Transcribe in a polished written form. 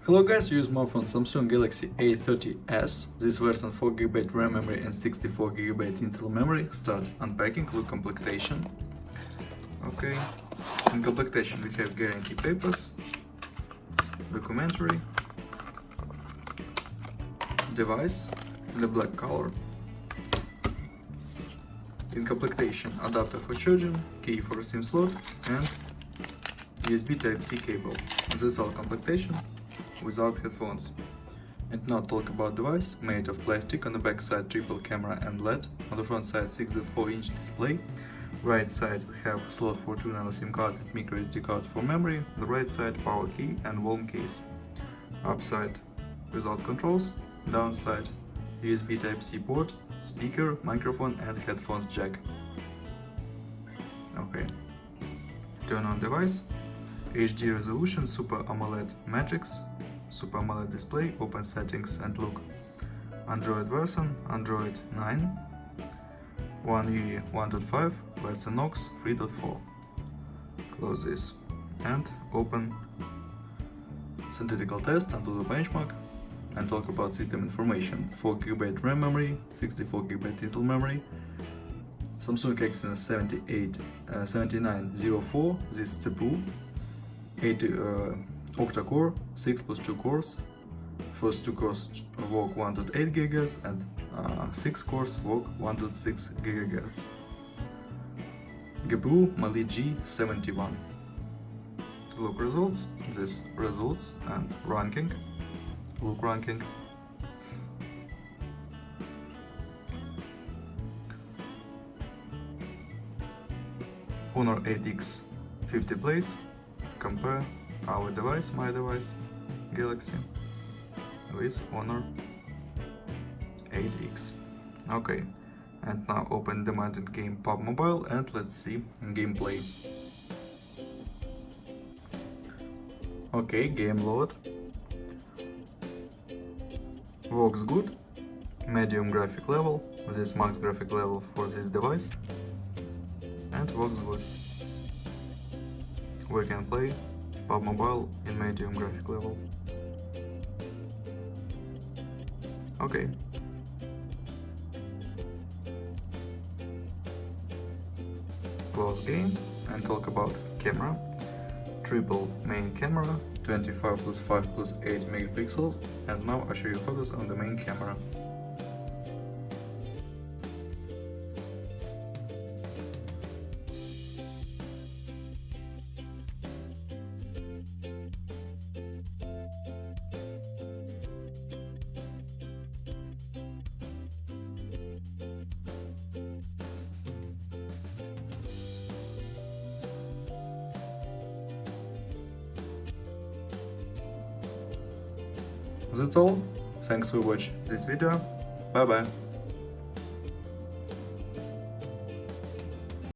Hello guys, use smartphone Samsung Galaxy A30S. This version 4GB RAM memory and 64GB internal memory. Start unpacking, look completion. Okay, in completion we have guarantee papers, documentary, device in the black color. In completion adapter for charging, key for SIM slot and USB Type-C cable. That's all completion without headphones. And now talk about device, made of plastic, on the back side triple camera and LED, on the front side 6.4-inch display. Right side we have slot for 2 nano SIM card and micro SD card for memory, the right side power key and warm case. Upside without controls, downside USB Type-C port, speaker, microphone and headphones jack. Okay, turn on device, HD resolution, Super AMOLED matrix, Super AMOLED display, open settings and look. Android version, Android 9, One UI 1.5, version Knox 3.4. Close this and open synthetical test and do the benchmark and talk about system information. 4GB RAM memory, 64GB internal memory, Samsung Exynos 7904, this CPU, 8 octa-core, 6 plus 2 cores, first 2 cores work 1.8 GHz and 6 cores work 1.6 GHz. GPU Mali G71. Look results, this results and ranking, look ranking. Honor 8X 50 place, compare our device, my device, Galaxy, with Honor 8X. Okay, and now open demanded game PUBG Mobile and let's see gameplay. Okay, game load. Works good. Medium graphic level, this max graphic level for this device, and works good. We can play PUBG Mobile in medium graphic level. Okay. Close game and talk about camera. Triple main camera, 25 plus 5 plus 8 megapixels, and now I'll show you photos on the main camera. That's all. Thanks for watching this video. Bye bye.